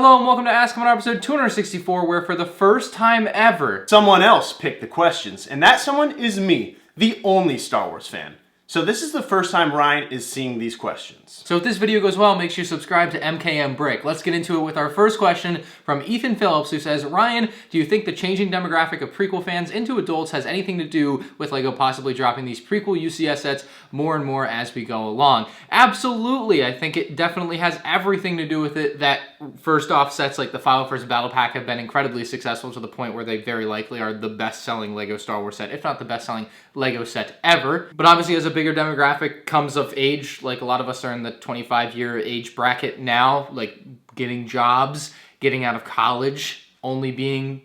Hello and welcome to Ask MandR episode 264, where for the first time ever, someone else picked the questions, and that someone is me, the only Star Wars fan. So this is the first time Ryan is seeing these questions. So if this video goes well, make sure you subscribe to MKM Brick. Let's get into it with our first question from Ethan Phillips, who says, Ryan, do you think the changing demographic of prequel fans into adults has anything to do with LEGO possibly dropping these prequel UCS sets more and more as we go along? Absolutely. I think it definitely has everything to do with it that first off, sets like the Final First Battle Pack have been incredibly successful to the point where they very likely are the best-selling LEGO Star Wars set, if not the best-selling LEGO set ever. But obviously as a bigger demographic comes of age, like a lot of us are in the 25-year age bracket now, like getting jobs, getting out of college, only being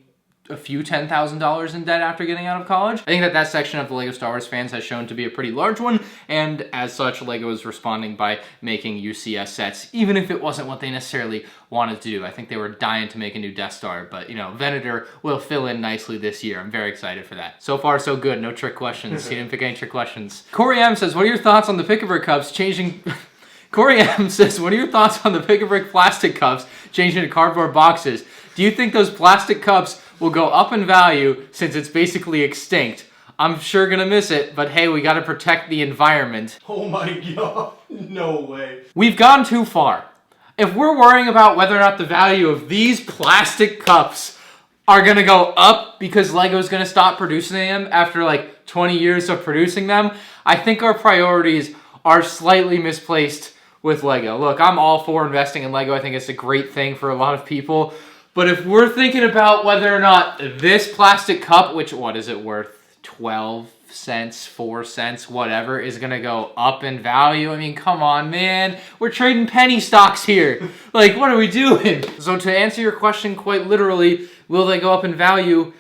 a few $10,000 in debt after getting out of college. I think that section of the LEGO Star Wars fans has shown to be a pretty large one, and as such, LEGO is responding by making UCS sets, even if it wasn't what they necessarily wanted to do. I think they were dying to make a new Death Star, but you know, Venator will fill in nicely this year. I'm very excited for that. So far, so good. No trick questions. He didn't pick any trick questions. Corey M says, what are your thoughts on the Pick-a-Brick cups changing... Corey M says, what are your thoughts on the Pick-a-Brick plastic cups changing to cardboard boxes? Do you think those plastic cups will go up in value since it's basically extinct? I'm sure gonna miss it, but hey, we gotta protect the environment. Oh my god, no way. We've gone too far. If we're worrying about whether or not the value of these plastic cups are gonna go up because LEGO's gonna stop producing them after like 20 years of producing them, I think our priorities are slightly misplaced with LEGO. Look, I'm all for investing in LEGO. I think it's a great thing for a lot of people. But if we're thinking about whether or not this plastic cup, which, what is it worth? 12 cents, 4 cents, whatever, is gonna go up in value. I mean, come on, man. We're trading penny stocks here. Like, what are we doing? So to answer your question quite literally, will they go up in value?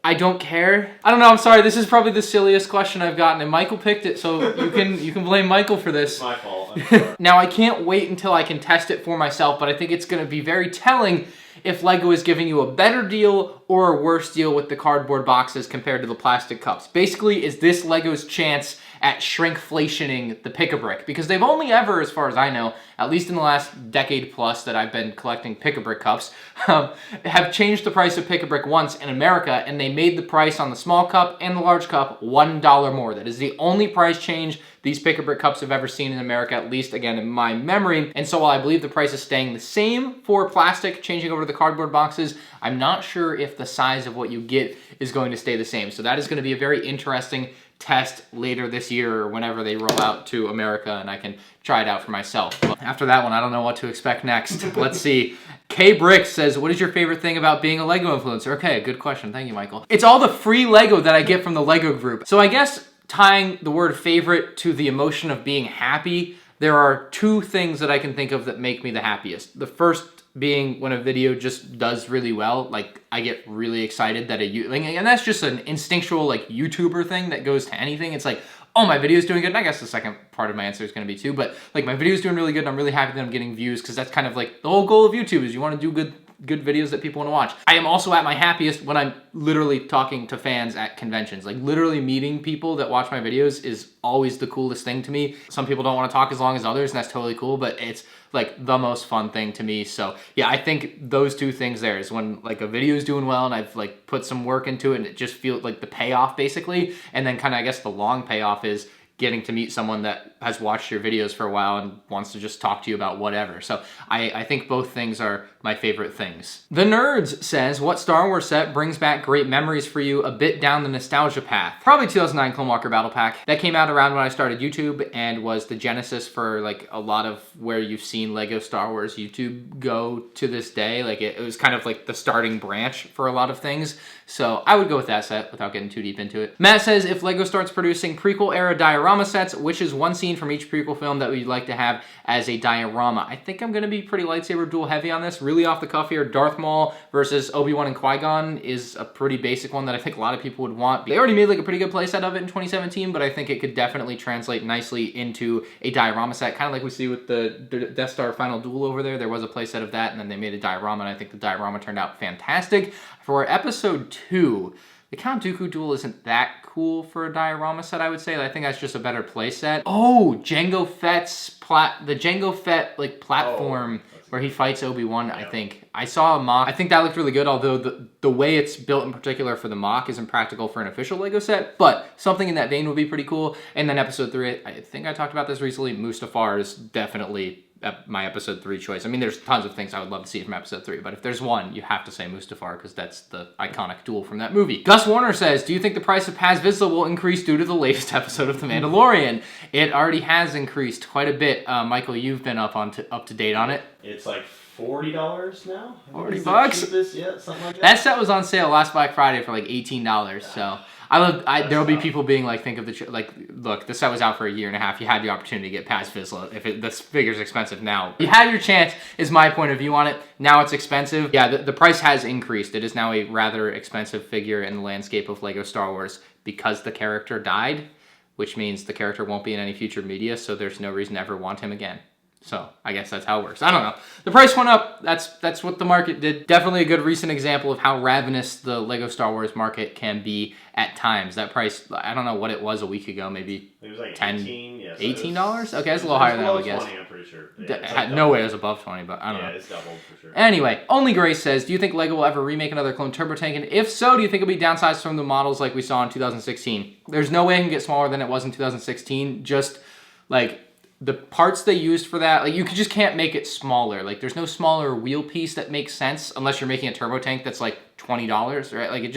I don't care. I don't know, I'm sorry, this is probably the silliest question I've gotten, and Michael picked it, so you can blame Michael for this. It's my fault, I'm sorry. Now, I can't wait until I can test it for myself, but I think it's gonna be very telling if LEGO is giving you a better deal or a worse deal with the cardboard boxes compared to the plastic cups. Basically, is this LEGO's chance at shrinkflationing the Pick-a-Brick? Because they've only ever, as far as I know, at least in the last decade plus that I've been collecting Pick-a-Brick cups, have changed the price of Pick-a-Brick once in America, and they made the price on the small cup and the large cup $1 more. That is the only price change these Pick-a-Brick cups have ever seen in America, at least, again, in my memory. And so while I believe the price is staying the same for plastic, changing over to the cardboard boxes, I'm not sure if the size of what you get is going to stay the same. So that is going to be a very interesting test later this year or whenever they roll out to America and I can try it out for myself. But after that one, I don't know what to expect next. Let's see. K Brick says, what is your favorite thing about being a LEGO influencer? Okay, good question. Thank you, Michael. It's all the free LEGO that I get from the LEGO group. So I guess tying the word favorite to the emotion of being happy, there are two things that I can think of that make me the happiest. The first being when a video just does really well. Like, I get really excited that and that's just an instinctual like YouTuber thing that goes to anything. It's like, oh, my video's doing good. And I guess the second part of my answer is going to be too, but like my video's doing really good and I'm really happy that I'm getting views, because that's kind of like the whole goal of YouTube is you want to do good videos that people want to watch. I am also at my happiest when I'm literally talking to fans at conventions. Like, literally meeting people that watch my videos is always the coolest thing to me. Some people don't want to talk as long as others, and that's totally cool, but it's like the most fun thing to me. So yeah, I think those two things there is when like a video is doing well and I've like put some work into it and it just feels like the payoff basically. And then kind of, I guess the long payoff is getting to meet someone that has watched your videos for a while and wants to just talk to you about whatever. So I think both things are my favorite things. The Nerds says, what Star Wars set brings back great memories for you a bit down the nostalgia path? Probably 2009 Clone Walker Battle Pack. That came out around when I started YouTube and was the genesis for like a lot of where you've seen LEGO Star Wars YouTube go to this day. Like it was kind of like the starting branch for a lot of things. So I would go with that set without getting too deep into it. Matt says, if LEGO starts producing prequel era diorama sets, which is one scene from each prequel film that we'd like to have as a diorama? I think I'm gonna be pretty lightsaber duel heavy on this. Really off the cuff here, Darth Maul versus Obi-Wan and Qui-Gon is a pretty basic one that I think a lot of people would want. They already made like a pretty good playset of it in 2017, but I think it could definitely translate nicely into a diorama set, kind of like we see with the Death Star Final Duel over there. There was a playset of that, and then they made a diorama, and I think the diorama turned out fantastic. For episode 2, the Count Dooku duel isn't that cool for a diorama set, I would say. I think that's just a better play set. Oh, the Jango Fett like platform where he fights Obi-Wan, I think. I saw a mock. I think that looked really good, although the way it's built in particular for the mock isn't practical for an official LEGO set, but something in that vein would be pretty cool. And then episode 3, I think I talked about this recently, Mustafar is definitely my episode 3 choice. I mean, there's tons of things I would love to see from episode 3, but if there's one, you have to say Mustafar because that's the iconic duel from that movie. Gus Warner says, do you think the price of Paz Vizsla will increase due to the latest episode of The Mandalorian? It already has increased quite a bit. Michael, you've been up to date on it. It's like $40 now. $40? Yeah, something like that. That set was on sale last Black Friday for like $18. So there'll be people being like, think of look, the set was out for a year and a half. You had the opportunity to get Paz Vizsla. If this figure's expensive now, you had your chance. Is my point of view on it. Now it's expensive. Yeah, the price has increased. It is now a rather expensive figure in the landscape of LEGO Star Wars because the character died, which means the character won't be in any future media. So there's no reason to ever want him again. So I guess that's how it works. I don't know. The price went up. That's what the market did. Definitely a good recent example of how ravenous the LEGO Star Wars market can be at times. That price, I don't know what it was a week ago, maybe it was like 10, $18. Yeah, so $18? Okay, that's a little higher than I would guess. 20, I'm pretty sure. Yeah, no way it was above 20, but I don't know. Yeah, it's doubled for sure. Anyway, Only Grace says, do you think LEGO will ever remake another clone turbo tank? And if so, do you think it'll be downsized from the models like we saw in 2016? There's no way it can get smaller than it was in 2016. Just like the parts they used for that, like you just can't make it smaller. Like there's no smaller wheel piece that makes sense unless you're making a turbo tank that's like $20, right? Like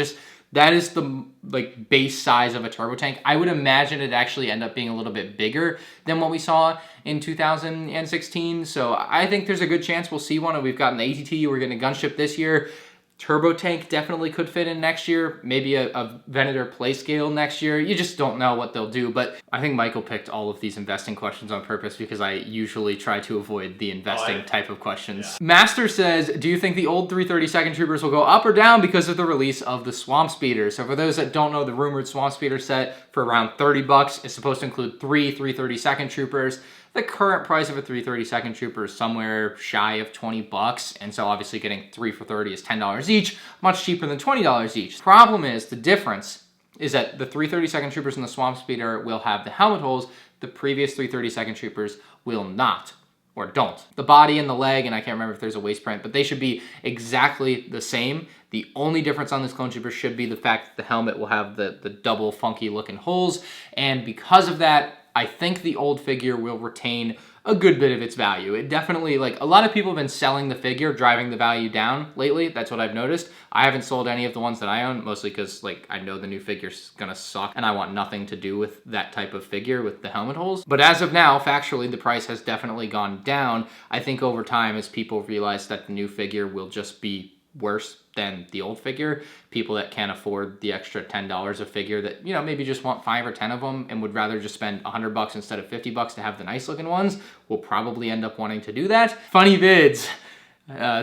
that is the like base size of a turbo tank. I would imagine it'd actually end up being a little bit bigger than what we saw in 2016. So I think there's a good chance we'll see one. And we've gotten the ATT, we're getting a gunship this year. Turbo tank definitely could fit in next year. Maybe a Venator play scale next year. You just don't know what they'll do. But I think Michael picked all of these investing questions on purpose because I usually try to avoid the investing type of questions. Yeah. Master says, do you think the old 332nd Troopers will go up or down because of the release of the Swamp Speeder? So for those that don't know, the rumored Swamp Speeder set for around $30 is supposed to include 3 332nd Troopers. The current price of a 332nd Trooper is somewhere shy of $20, and so obviously getting 3 for $30 is $10 each, much cheaper than $20 each. Problem is, the difference is that the 332nd Troopers in the Swamp Speeder will have the helmet holes, the previous 332nd Troopers will not, or don't. The body and the leg, and I can't remember if there's a waist print, but they should be exactly the same. The only difference on this clone trooper should be the fact that the helmet will have the double funky looking holes, and because of that, I think the old figure will retain a good bit of its value. It definitely, like, a lot of people have been selling the figure, driving the value down lately. That's what I've noticed. I haven't sold any of the ones that I own, mostly because, like, I know the new figure's gonna suck, and I want nothing to do with that type of figure with the helmet holes. But as of now, factually, the price has definitely gone down. I think over time, as people realize that the new figure will just be worse than the old figure, people that can't afford the extra $10 a figure that, you know, maybe just want 5 or 10 of them and would rather just spend $100 instead of $50 to have the nice looking ones, will probably end up wanting to do that. Funny Vids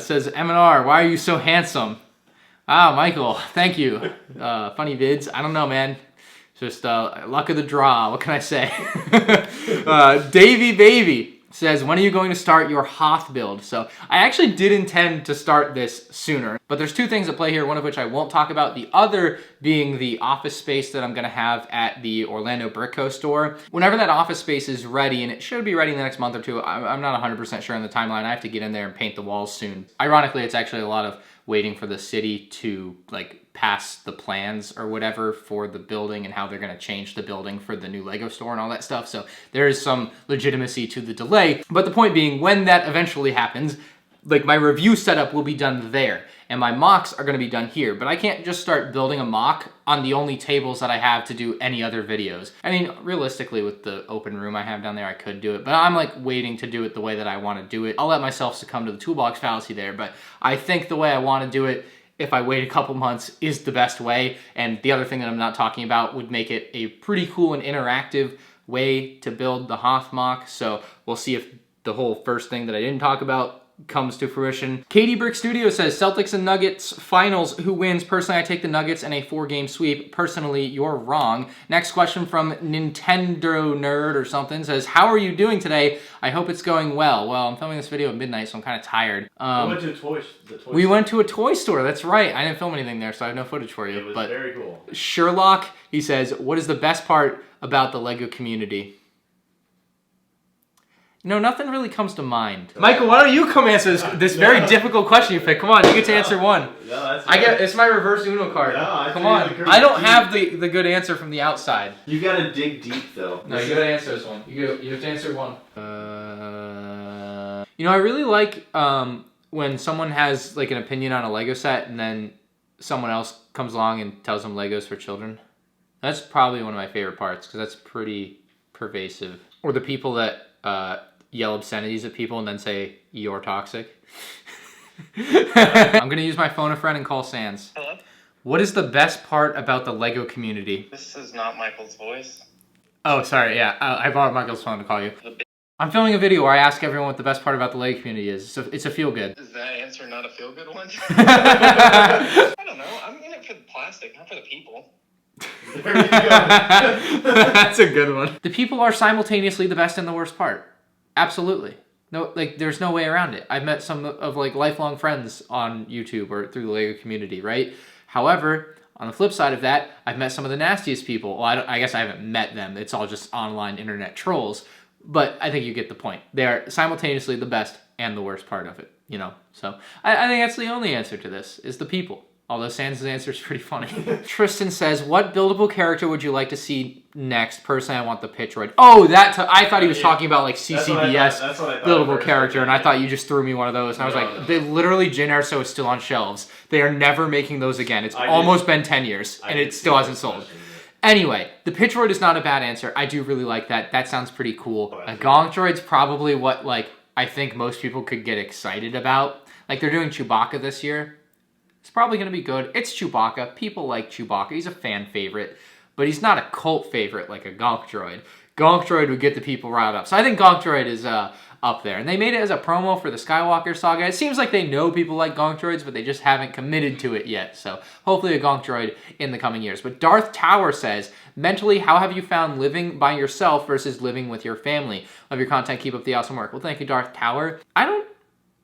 says, MandR, why are you so handsome? Ah, Michael, thank you. Funny Vids, I don't know, man. Just luck of the draw, what can I say? Davey Baby says, when are you going to start your Hoth build? So I actually did intend to start this sooner, but there's 2 things at play here, one of which I won't talk about, the other being the office space that I'm gonna have at the Orlando Brickco store. Whenever that office space is ready, and it should be ready in the next month or 2, I'm not 100% sure on the timeline. I have to get in there and paint the walls soon. Ironically, it's actually a lot of waiting for the city to like pass the plans or whatever for the building and how they're gonna change the building for the new LEGO store and all that stuff. So there is some legitimacy to the delay. But the point being, when that eventually happens, like my review setup will be done there and my mocks are gonna be done here. But I can't just start building a mock on the only tables that I have to do any other videos. I mean, realistically with the open room I have down there, I could do it, but I'm like waiting to do it the way that I wanna do it. I'll let myself succumb to the toolbox fallacy there, but I think the way I wanna do it, if I wait a couple months, is the best way. And the other thing that I'm not talking about would make it a pretty cool and interactive way to build the Hoth MOC. So we'll see if the whole first thing that I didn't talk about comes to fruition. Katie Brick Studio says, Celtics and Nuggets finals, who wins? Personally, I take the Nuggets in a 4-game sweep. Personally, you're wrong. Next question from Nintendo Nerd or something says, how are you doing today? I hope it's going well. Well, I'm filming this video at midnight, so I'm kind of tired. We went to went to a toy store, that's right. I didn't film anything there, so I have no footage for you. It was but very cool. Sherlock, he says, what is the best part about the LEGO community? No, nothing really comes to mind. Michael, why don't you come answer this very difficult question you picked? Come on, you get to answer one. No, it's my reverse Uno card. No, come on. I don't have the good answer from the outside. You gotta dig deep though. No, you gotta answer this one. You have to answer one. You know, I really like when someone has like an opinion on a Lego set and then someone else comes along and tells them Legos for children. That's probably one of my favorite parts because that's pretty pervasive. Or the people that yell obscenities at people and then say, "You're toxic." I'm gonna use my phone a friend and call Sans. Hello? What is the best part about the Lego community? This is not Michael's voice. Oh, sorry, yeah. I borrowed Michael's phone to call you. I'm filming a video where I ask everyone what the best part about the Lego community is. So it's a feel-good. Is that answer not a feel-good one? I don't know. I'm in it for the plastic, not for the people. There you go. That's a good one. The people are simultaneously the best and the worst part. Absolutely. No, like there's no way around it. I've met some of like lifelong friends on YouTube or through the Lego community, right? However, on the flip side of that, I've met some of the nastiest people. Well, I guess I haven't met them. It's all just online internet trolls. But I think you get the point. They are simultaneously the best and the worst part of it, you know? So I think that's the only answer to this, is the people. Although Sans' answer is pretty funny. Tristan says, what buildable character would you like to see next? Personally, I want the Pitroid. Oh, I thought he was talking about like CCBS buildable character, and I thought you just threw me one of those. And I was like, they literally, Jyn Erso is still on shelves. They are never making those again. It's almost been 10 years, and it still hasn't sold. Anyway, the Pitroid is not a bad answer. I do really like that. That sounds pretty cool. A Gonk Droid's probably what like I think most people could get excited about. Like they're doing Chewbacca this year. It's probably going to be good. It's Chewbacca. People like Chewbacca. He's a fan favorite, but he's not a cult favorite like a Gonk Droid. Gonk Droid would get the people riled up. So I think Gonk Droid is up there. And they made it as a promo for the Skywalker saga. It seems like they know people like Gonk Droids, but they just haven't committed to it yet. So hopefully a Gonk Droid in the coming years. But Darth Tower says, mentally, how have you found living by yourself versus living with your family? Love your content. Keep up the awesome work. Well, thank you, Darth Tower. I don't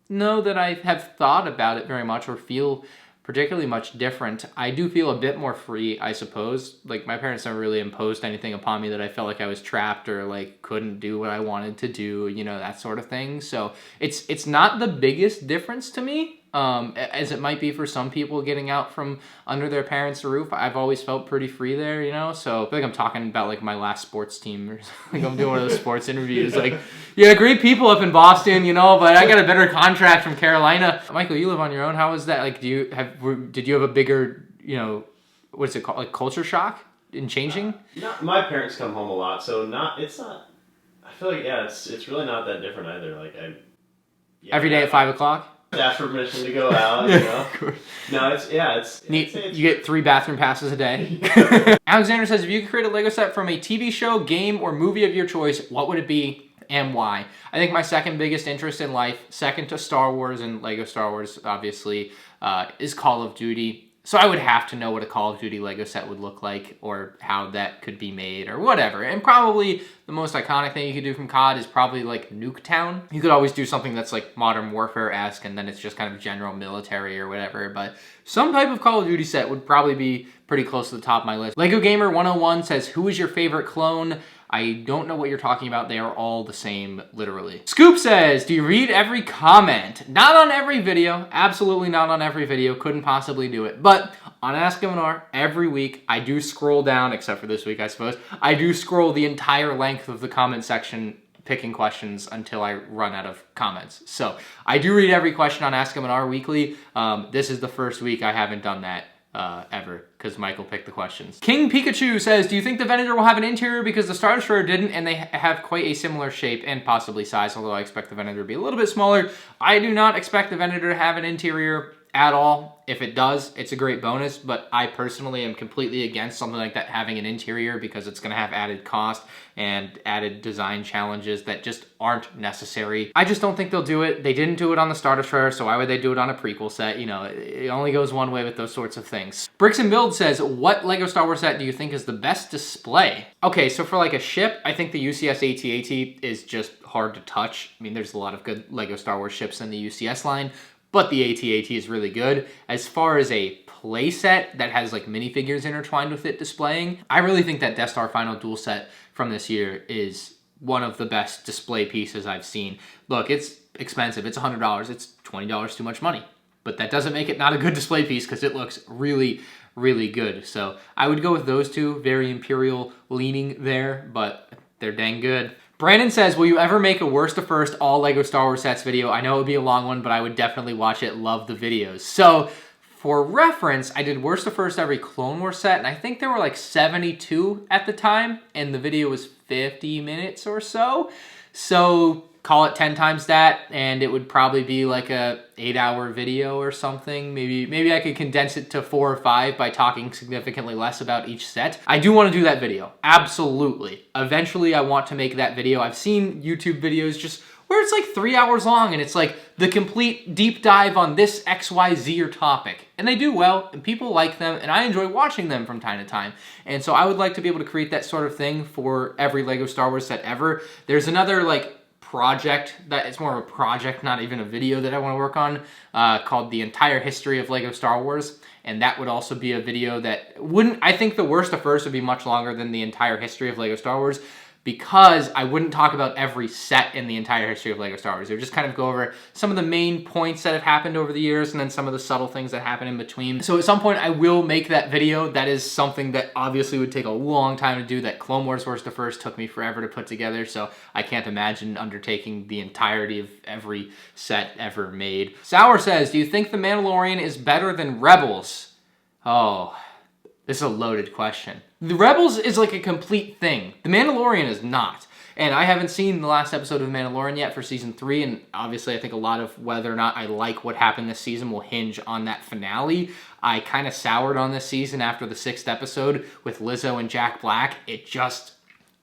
know that I have thought about it very much or feel particularly much different. I do feel a bit more free, I suppose. Like, my parents never really imposed anything upon me that I felt like I was trapped or, like, couldn't do what I wanted to do, you know, that sort of thing. So it's not the biggest difference to me, as it might be for some people getting out from under their parents' roof. I've always felt pretty free there, you know? So I feel like I'm talking about, like, my last sports team or like I'm doing one of those sports interviews. Like, yeah, great people up in Boston, you know, but I got a better contract from Carolina. Michael, you live on your own. How was that? Like, did you have a bigger, you know, what's it called? Like culture shock in changing? My parents come home a lot, so it's not, I feel like, yeah, it's really not that different either. Like, every day at 5 o'clock? Ask for permission to go out, you know? No, it's neat. You get 3 bathroom passes a day. Alexander says, if you could create a Lego set from a TV show, game, or movie of your choice, what would it be and why? I think my second biggest interest in life, second to Star Wars and Lego Star Wars, obviously, is Call of Duty. So I would have to know what a Call of Duty Lego set would look like or how that could be made or whatever. And probably the most iconic thing you could do from COD is probably like Nuketown. You could always do something that's like Modern Warfare-esque and then it's just kind of general military or whatever. But some type of Call of Duty set would probably be pretty close to the top of my list. Lego Gamer 101 says, who is your favorite clone? I don't know what you're talking about. They are all the same, literally. Scoop says, do you read every comment? Not on every video. Absolutely not on every video. Couldn't possibly do it. But on Ask MandR, every week, I do scroll down, except for this week, I suppose. I do scroll the entire length of the comment section picking questions until I run out of comments. So I do read every question on Ask MandR weekly. This is the first week I haven't done that. Ever, because Michael picked the questions. King Pikachu says, do you think the Venator will have an interior because the Star Destroyer didn't and they have quite a similar shape and possibly size, although I expect the Venator to be a little bit smaller. I do not expect the Venator to have an interior at all. If it does, it's a great bonus, but I personally am completely against something like that having an interior because it's going to have added cost and added design challenges that just aren't necessary. I just don't think they'll do it. They didn't do it on the Star Destroyer, so why would they do it on a prequel set? You know, it only goes one way with those sorts of things. Bricks and Build says, what Lego Star Wars set do you think is the best display? Okay, so for like a ship, I think the UCS AT-AT is just hard to touch. I mean, there's a lot of good Lego Star Wars ships in the UCS line, but the AT-AT is really good. As far as a play set that has like minifigures intertwined with it displaying, I really think that Death Star Final Duel set from this year is one of the best display pieces I've seen. Look, it's expensive. It's $100. It's $20 too much money. But that doesn't make it not a good display piece because it looks really, really good. So I would go with those two. Very Imperial leaning there, but they're dang good. Brandon says, will you ever make a worst to first all LEGO Star Wars sets video? I know it would be a long one, but I would definitely watch it. Love the videos. So for reference, I did worst to first every Clone Wars set, and I think there were like 72 at the time, and the video was 50 minutes or so. So call it 10 times that, and it would probably be like a 8-hour video or something. Maybe I could condense it to 4 or 5 by talking significantly less about each set. I do want to do that video, absolutely. Eventually I want to make that video. I've seen YouTube videos just where it's like 3 hours long and it's like the complete deep dive on this XYZ or topic. And they do well, and people like them, and I enjoy watching them from time to time. And so I would like to be able to create that sort of thing for every LEGO Star Wars set ever. There's another like project that it's more of a project, not even a video, that I want to work on called The Entire History of LEGO Star Wars, and that would also be a video that wouldn't, I think the worst to first would be much longer than The Entire History of LEGO Star Wars, because I wouldn't talk about every set in the entire history of LEGO Star Wars. It would just kind of go over some of the main points that have happened over the years and then some of the subtle things that happen in between. So at some point I will make that video. That is something that obviously would take a long time to do. That Clone Wars Worst to First took me forever to put together, so I can't imagine undertaking the entirety of every set ever made. Sour says, do you think The Mandalorian is better than Rebels? Oh, this is a loaded question. The Rebels is like a complete thing. The Mandalorian is not. And I haven't seen the last episode of Mandalorian yet for season 3, and obviously I think a lot of whether or not I like what happened this season will hinge on that finale. I kind of soured on this season after the 6th episode with Lizzo and Jack Black. It just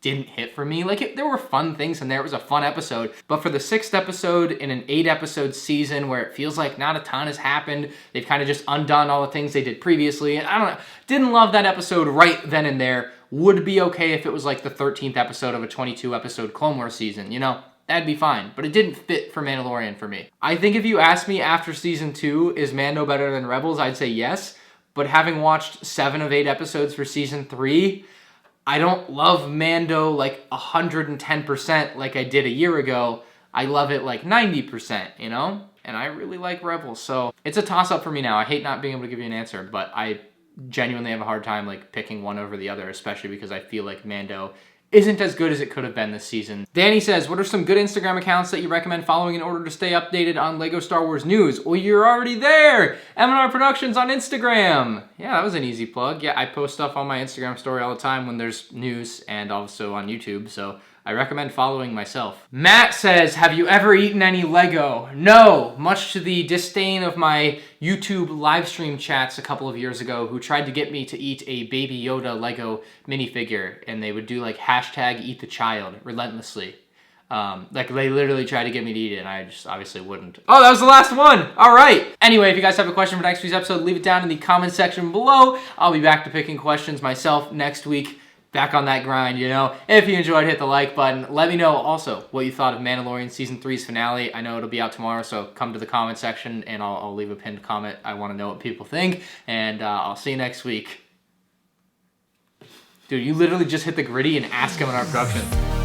didn't hit for me. Like, there were fun things in there. It was a fun episode. But for the 6th episode in an 8-episode season where it feels like not a ton has happened, they've kind of just undone all the things they did previously. And I don't know, didn't love that episode right then and there. Would be okay if it was like the 13th episode of a 22-episode Clone Wars season, you know? That'd be fine. But it didn't fit for Mandalorian for me. I think if you asked me after season 2, is Mando better than Rebels? I'd say yes. But having watched 7 of 8 episodes for season 3, I don't love Mando like 110% like I did a year ago. I love it like 90%, you know? And I really like Rebels, so it's a toss-up for me now. I hate not being able to give you an answer, but I genuinely have a hard time like picking one over the other, especially because I feel like Mando isn't as good as it could have been this season. Danny says, what are some good Instagram accounts that you recommend following in order to stay updated on LEGO Star Wars news? Well, you're already there! MandRproductions on Instagram! Yeah, that was an easy plug. Yeah, I post stuff on my Instagram story all the time when there's news, and also on YouTube, so I recommend following myself. Matt says, have you ever eaten any Lego? No, much to the disdain of my YouTube live stream chats a couple of years ago who tried to get me to eat a Baby Yoda Lego minifigure, and they would do like hashtag eat the child relentlessly. Like they literally tried to get me to eat it, and I just obviously wouldn't. Oh, that was the last one! All right! Anyway, if you guys have a question for next week's episode, leave it down in the comment section below. I'll be back to picking questions myself next week. Back on that grind, you know. If you enjoyed, hit the like button. Let me know also what you thought of Mandalorian Season 3's finale. I know it'll be out tomorrow, so come to the comment section and I'll leave a pinned comment. I want to know what people think, and I'll see you next week. Dude, you literally just hit the gritty and ask him in our production.